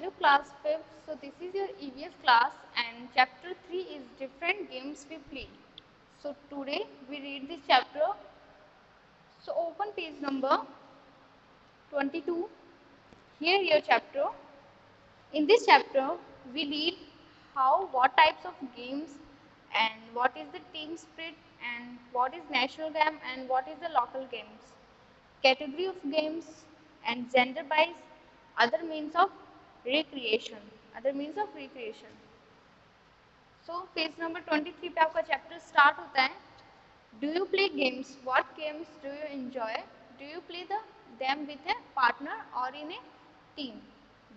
Hello class 5th, so this is your EVS class and chapter 3 is different games we play. So today we read this chapter. So open page number 22. Here your chapter. In this chapter we read what types of games and what is the team spirit and what is national game and what is the local games. Category of games and gender wise other means of recreation. Other means of recreation. So page number 23 पे आपका chapter start होता है. Do you play games? What games do you enjoy? Do you play them with a partner or in a team?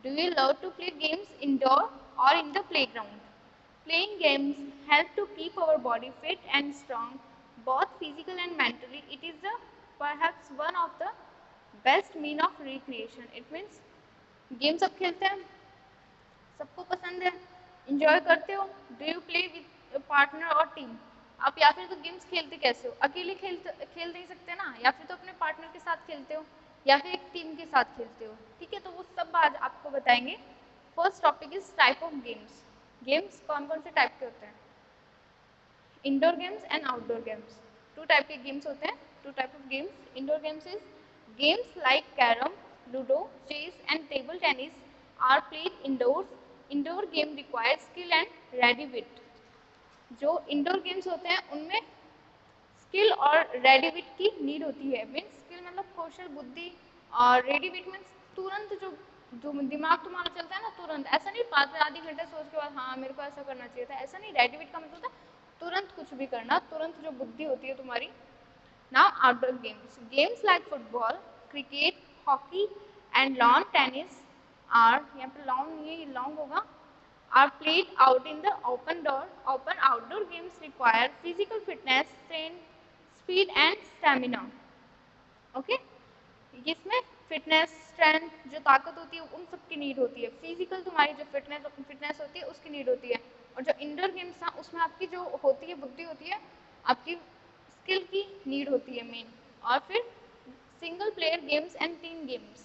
Do you love to play games indoor or in the playground? Playing games help to keep our body fit and strong, both physical and mentally. It is perhaps one of the best mean of recreation. It means game सब खेलते हैं, सबको पसंद है, enjoy करते हो. Do you play with partner और team? आप या फिर तो गेम्स खेलते कैसे हो? अकेले खेल नहीं सकते ना, या फिर तो अपने पार्टनर के साथ खेलते हो या फिर एक टीम के साथ खेलते हो. ठीक है, तो वो सब आज आपको बताएंगे. First topic is type of games. Games कौन कौन से टाइप के होते हैं? Indoor games and outdoor games. Two type के गेम्स होते हैं. Two type of games. Indoor games is games like carrom, ludo, chess and table tennis are played indoors. Indoor game require skill and ready wit. जो indoor games होते हैं उनमें skill और ready विट की need होती है. मीन्स स्किल मतलब कौशल, बुद्धि, और रेडी विट मीन्स तुरंत जो जो दिमाग तुम्हारा चलता है ना, तुरंत. ऐसा नहीं बात आधे घंटे सोच के बाद हाँ मेरे को ऐसा करना चाहिए था, ऐसा नहीं. रेडी विट का मतलब होता है तुरंत कुछ भी करना, तुरंत जो बुद्धि होती है तुम्हारी. Now outdoor games. Games like football, cricket, hockey and lawn tennis are, यहाँ पे लॉन ये लॉन्ग होगा, are played out in the open door. Open outdoor games require physical fitness, strength, speed and stamina. Okay? इसमें fitness, strength, जो ताकत होती है उन सब की नीड होती है. फिजिकल तुम्हारी जो फिटनेस होती है उसकी नीड होती है. और जो इंडोर गेम्स था उसमें आपकी जो होती है बुद्धि होती है, आपकी स्किल की नीड होती है मेन. और फिर single player games and team games.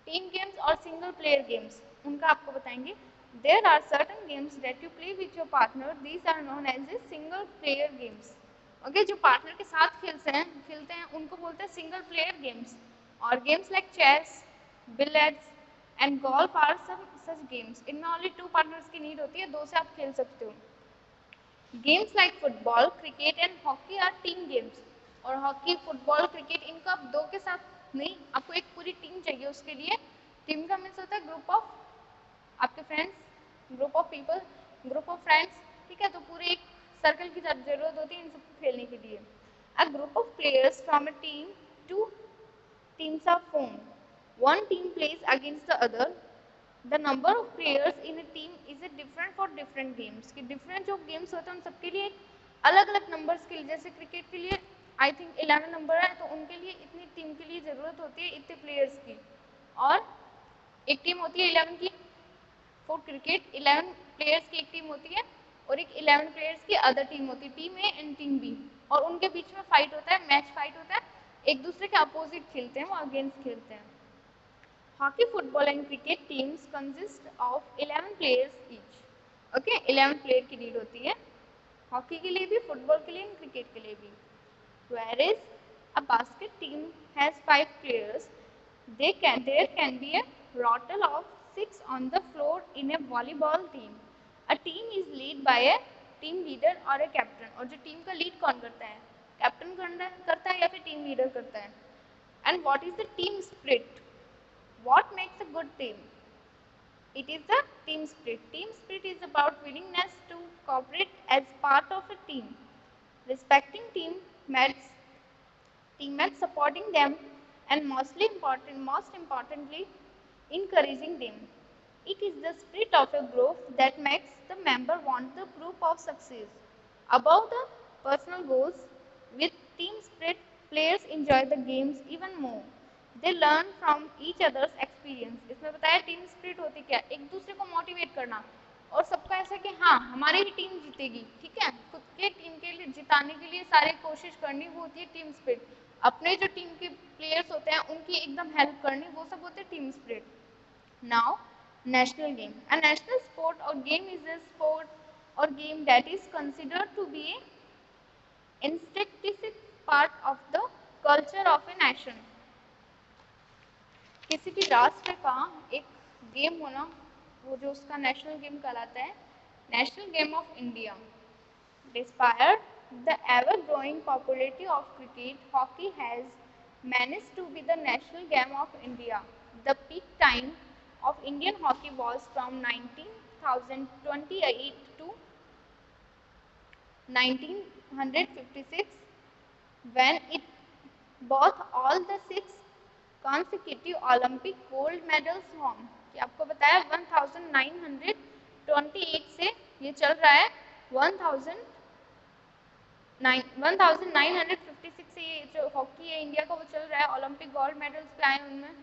Team games और सिंगल प्लेयर गेम्स उनका आपको बताएंगे. There are certain games that you play with your partner. These are known as the single player games. Okay, जो partner के साथ खेलते हैं उनको बोलते हैं सिंगल प्लेयर गेम्स. और games like chess, billiards and golf are some such games. इनमें ओनली टू पार्टनर्स की नीड होती है, दो से आप खेल सकते हो. Games like football, cricket and hockey are team games. और हॉकी, फुटबॉल, क्रिकेट इनको आप दो के साथ नहीं, आपको एक पूरी टीम चाहिए उसके लिए. टीम का मीन्स होता है ग्रुप ऑफ आपके friends, group of people, group of friends. ठीक है, तो पूरे एक सर्कल की जरूरत होती है इन सबको खेलने के लिए. A group of players from a team, two teams are form. One team plays against the other. The number of players in a team is a different for different games. कि different जो games होते हैं उन सबके लिए अलग अलग numbers के लिए. जैसे क्रिकेट के लिए आई थिंक 11 नंबर है, तो उनके लिए इतनी टीम के लिए जरूरत होती है इतने प्लेयर्स की. और एक टीम होती है 11 की. फॉर क्रिकेट 11 प्लेयर्स की एक टीम होती है और एक 11 प्लेयर्स की अदर टीम होती है, team A and team B. और उनके बीच में फाइट होता है, मैच फाइट होता है, एक दूसरे के अपोजिट खेलते हैं, वो अगेंस्ट खेलते हैं. Hockey, football and cricket teams consist of 11 players each. Okay, 11 player की नीड होती है हॉकी के लिए भी, फुटबॉल के लिए, क्रिकेट के लिए भी. Whereas a basket team has 5 players, there can be a total of 6 on the floor in a volleyball team. A team is led by a team leader or a captain. और जो team का lead कौन करता है? Captain करता है या फिर टीम लीडर करता है. And what is the team spirit? What makes a good team? It is the team spirit. Team spirit is about willingness to cooperate as part of a team, respecting teammates, supporting them, and most importantly, encouraging them. It is the spirit of a group that makes the member want the group of success. Above the personal goals, with team spirit, players enjoy the games even more. They learn from each other's experience. इसमें बताया team spirit होती क्या, एक दूसरे को motivate करना और सबका ऐसा कि हाँ हमारी ही टीम जीतेगी. ठीक है, खुद के टीम के लिए जिताने के लिए सारे कोशिश करनी, वो होती है टीम स्पिरिट. अपने जो टीम के प्लेयर्स होते हैं उनकी एकदम हेल्प करनी, वो सब होते हैं team spirit. Now National game. A national sport or game is a sport or game that is considered to be an intrinsic part of the culture of a nation. किसी भी राष्ट्र का एक गेम होना, वो जो उसका नेशनल गेम कहलाता है. National game of India. Despite the ever-growing popularity of cricket, hockey has managed to be the national game of India. The peak time of Indian hockey was from 1928 to 1956, when it brought all the 6 consecutive Olympic gold medals home. कि आपको बताया 1928 से ये चल रहा है 1956 से ये जो हॉकी है इंडिया का वो चल रहा है. ओलंपिक गोल्ड मेडल्स पे आए उनमें.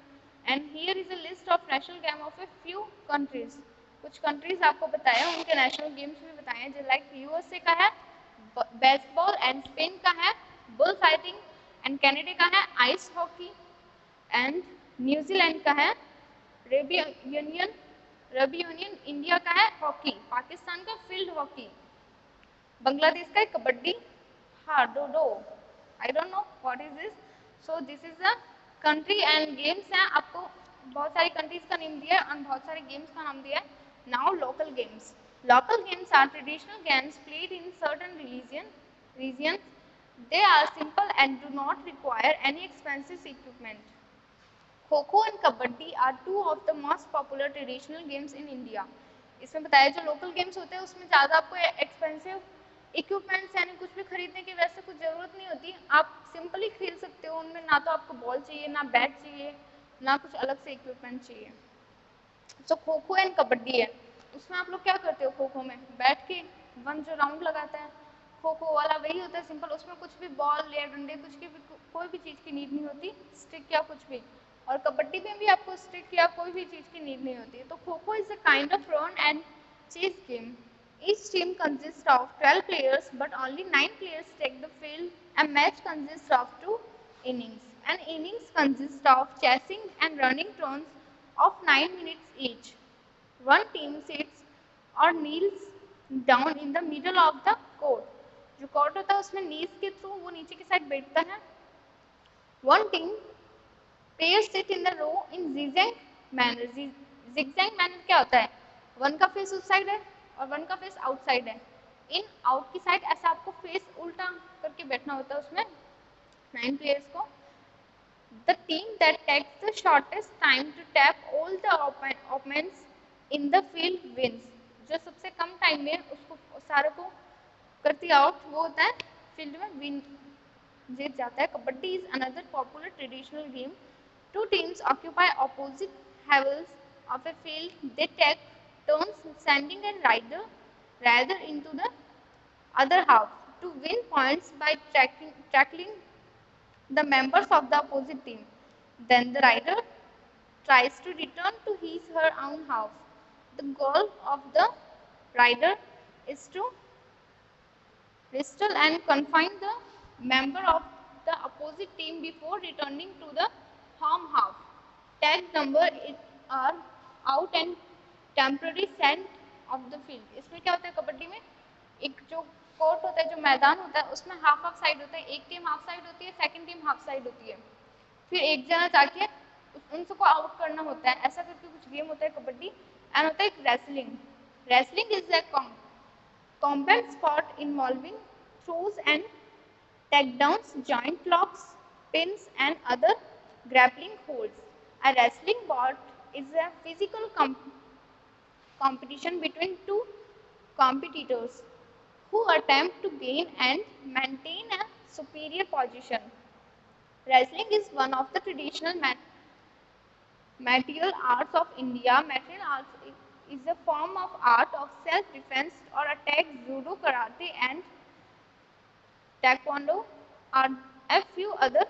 And here is a list of national game of a few countries. कुछ कंट्रीज आपको बताया, उनके नेशनल गेम्स भी बताए हैं. जो लाइक यूएसए का है बेसबॉल एंड स्पेन का है बुल फाइटिंग एंड कनाडा का है आइस हॉकी एंड न्यूजीलैंड का है रग्बी यूनियन. इंडिया का है हॉकी. पाकिस्तान का फील्ड हॉकी. बांग्लादेश का है kabaddi. Do I don't know what is this. So this is the country and games हैं. आपको बहुत सारी कंट्रीज का नेम दिया है और बहुत सारे गेम्स का नाम दिया है. Now local games. Local games are traditional games played in certain regions. They are simple and do not require any expensive equipment. Kho-Kho and Kabaddi are two of the most popular traditional games in India. इसमें बताया जो local games होते हैं उसमें ज़्यादा आपको expensive equipments यानी कुछ भी खरीदने की वैसे कुछ ज़रूरत नहीं होती. आप सिंपली खेल सकते हो उनमें. ना तो आपको बॉल चाहिए, ना बैट चाहिए, ना कुछ अलग से इक्विपमेंट चाहिए. तो खो खो एंड कबड्डी है. उसमें आप लोग क्या करते हो? खो खो में बैठ के वन जो राउंड लगाता है खो खो वाला वही होता है सिंपल. उसमें कुछ भी बॉल या डंडे कुछ की भी कोई भी चीज़ की नीड नहीं होती, स्टिक या कुछ भी. और कबड्डी में भी आपको स्टिक या कोई भी चीज़ की नीड नहीं होती. तो kho kho is a kind of run and chase game. Each team consists of 12 players, but only 9 players take the field. A match consists of 2 innings. An innings consists of chasing and running turns of 9 minutes each. One team sits or kneels down in the middle of the court. जो court होता है उसमें नीज के through वो नीचे की side बैठता है. One team players sit in the row in zigzag manner. Zigzag manner क्या होता है? वन का फेस उस साइड है और वन का फेस आउटसाइड है. इन आउट की साइड ऐसा आपको फेस उल्टा करके बैठना होता है उसमें 9 प्लेयर्स को. The team that takes the shortest time to tap all the opponents in the field wins. जो सबसे कम टाइम में उसको सारे को करती आउट वो होता है फील्ड में विन जीत जाता है. Kabaddi is another popular traditional game. Two teams occupy opposite halves of a field. They take turns sending a rider into the other half to win points by tackling the members of the opposite team. Then the rider tries to return to his or her own half. The goal of the rider is to wrestle and confine the member of the opposite team before returning to the home half. Tag number are out and temporary sent of the field. इसमें क्या होता है कबड्डी में? एक जो court होता है, जो मैदान होता है उसमें हाफ हाफ साइड होता है. एक टीम हाफ साइड होती है, सेकंड टीम हाफ साइड होती है. फिर एक जना जाके उन सबको आउट करना होता है. ऐसा करके कुछ गेम होता है कबड्डी. एंड होता है एक wrestling. Wrestling is a combat sport involving throws and takedowns, joint locks, pins, and other grappling holds. A wrestling bout is a physical competition between two competitors who attempt to gain and maintain a superior position. Wrestling is one of the traditional martial arts of India. Martial arts is a form of art of self-defense or attack. Judo, karate, and taekwondo are a few other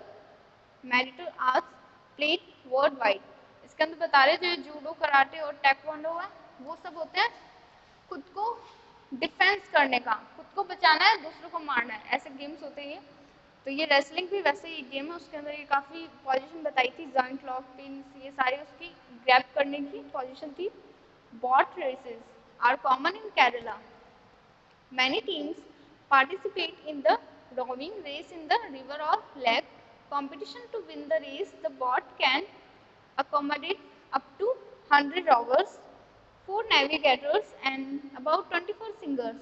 martial arts played worldwide. इसके अंदर बता रहे जो judo karate और टैक्वांडो है वो सब होते हैं खुद को डिफेंस करने का, खुद को बचाना है, दूसरों को मारना है, ऐसे गेम्स होते हैं. तो ये रेसलिंग भी वैसे ही गेम है. उसके अंदर ये काफ़ी पोजीशन बताई थी, जॉइंट लॉक, पिन्स, ये सारी उसकी ग्रैब करने की पोजीशन थी. Boat races are common in Kerala. Many teams participate in the rowing race in the river or lake competition. To win the race, the boat can accommodate up to 100 rowers, 4 navigators and about 24 singers.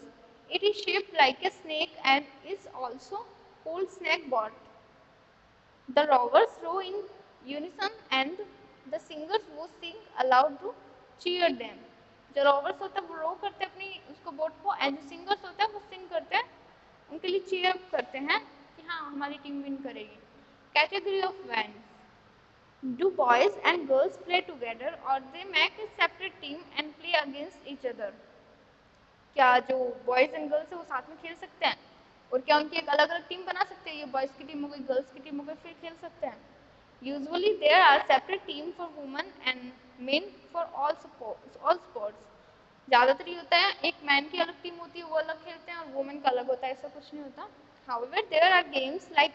It is shaped like a snake and is also called snake boat. The rowers row in unison and the singers who sing allowed to cheer them. जो rowers होता है वो रो करते हैं अपनी उसको boat को and जो सिंगर्स होता है वो सिंग करते हैं उनके लिए चीयर करते हैं कि हाँ हमारी टीम विन करेगी. Category of vans. Do boys and girls play together or they make a separate team and play against each other? क्या जो बॉयज एंड गर्ल्स है वो साथ में खेल सकते हैं और क्या उनकी एक अलग अलग टीम बना सकते हैं. ये बॉयज की टीम हो गई गर्ल्स की टीम हो गई फिर खेल सकते हैं. Usually there are separate team for women and men for all sports. ज़्यादातर ये होता है एक मैन की अलग टीम होती है वो अलग खेलते हैं और वुमेन का अलग होता है. ऐसा कुछ नहीं होता. However there are games like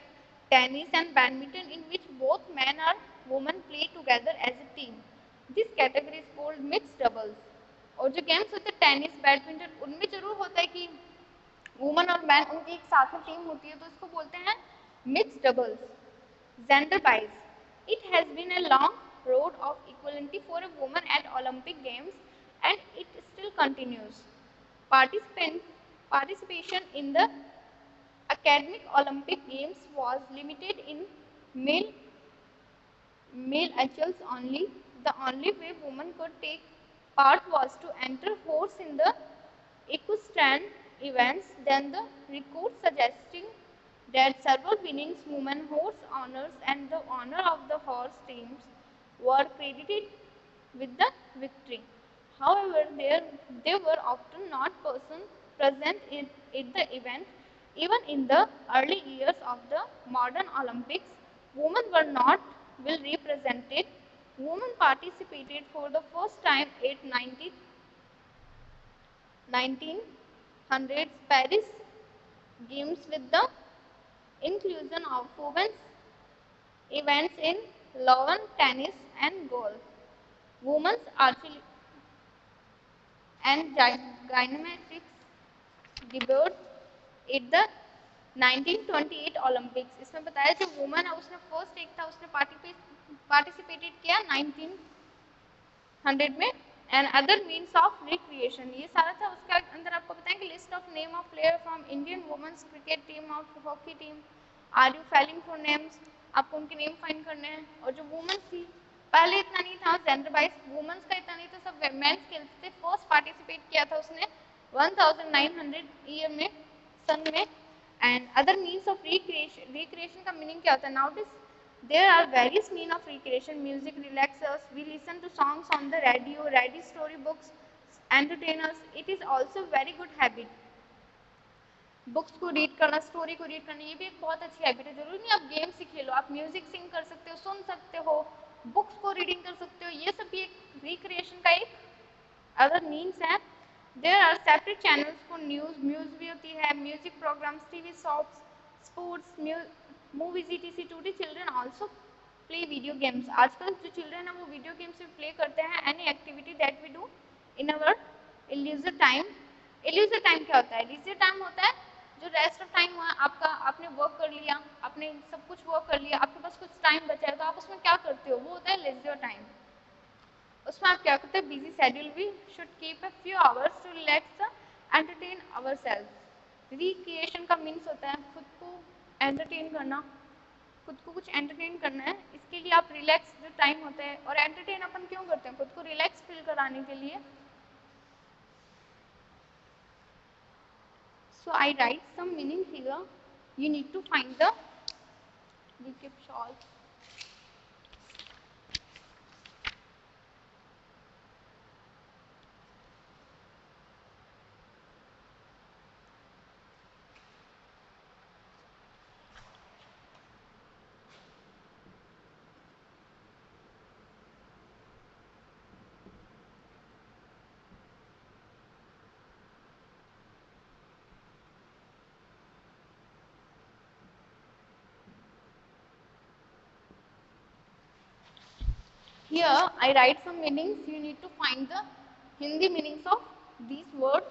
tennis and badminton in which both man और women play together as a team. This category is called mixed doubles. और जो गेम्स होते हैं टेनिस बैडमिंटन उनमें जरूर होता है कि वुमन और मैन उनकी एक साथ में टीम होती है तो इसको बोलते हैं mixed doubles. Gender wise it has been a long road of equality for a woman at Olympic Games and it still continues. Participation in the academic Olympic Games was limited in male athletes only. The only way women could take part was to enter horse in the equestrian events. Then the record suggesting that several winnings women horse owners and the owner of the horse teams were credited with the victory. However, they were often not present at the event. Even in the early years of the modern Olympics, women were not well represented. Women participated for the first time at 1900s Paris Games with the inclusion of women's events in lawn tennis and golf. Women's archery and gymnastics debuted at the 1928 Olympics. इसमें बताया जो woman है उसने first एक था उसने participated किया 1900 में. And other means of recreation ये सारा था. उसके अंदर आपको बताएंगे list of name of player from Indian women's cricket team of hockey team. Are you failing for names. आपको उनके नेम फाइंड करने हैं. और जो वुमेन्स थी पहले इतना नहीं था जेंडर वाइज वुमेन्स का इतना नहीं था सब मेंस खेलते थे. फर्स्ट पार्टिसिपेट किया था उसने 1900 ईयर में सन में. And other means of recreation का मीनिंग क्या होता है. Now this there are various means of recreation. Music relaxes us. We listen to songs on the radio, read storybooks, entertain us. It is also very good habit. Books को read करना story को read करना ये भी एक बहुत अच्छी habit है. जरूरी नहीं आप गेम्स ही खेलो. आप म्यूजिक सिंग कर सकते हो सुन सकते हो बुक्स को रीडिंग कर सकते हो. ये सब भी एक रिक्रिएशन का एक अदर मीन्स है. There are separate channels for news भी होती है. Music programmes TV shops sports movies etc. Today children also play video games. आजकल जो चिल्ड्रन है वो वीडियो गेम्स भी प्ले करते हैं. Any activity that we do in our leisure time. Leisure time क्या होता है. लीजर टाइम होता है जो रेस्ट ऑफ टाइम हुआ आपका आपने वर्क कर लिया आपने सब कुछ वर्क कर लिया आपके पास कुछ टाइम बचा है तो आप उसमें क्या करते हो वो होता है लीजर टाइम. उसमें आप क्या करते हैं busy schedule we should keep a few hours to relax the entertain our self. Recreation का मीन्स होता है खुद को एंटरटेन करना. खुद को कुछ एंटरटेन करना है इसके लिए आप रिलैक्स जो टाइम होता है. और एंटरटेन अपन क्यों करते हैं खुद को रिलैक्स फील कराने के लिए. So I write some meaning here. You need to find the recap shawl. Here I write some meanings. You need to find the Hindi meanings of these words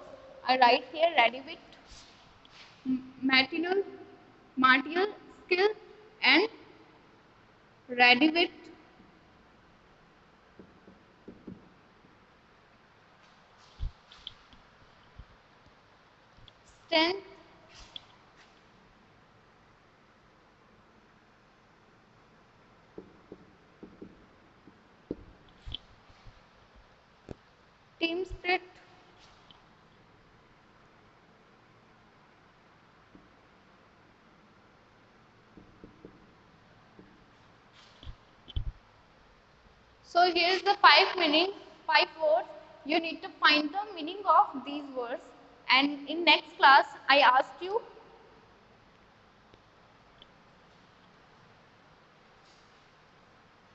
I write here: ready-wit, matinal, martial, skill, and ready-wit, strength, team spirit, so here is the five words. You need to find the meaning of these words, and in next class I asked you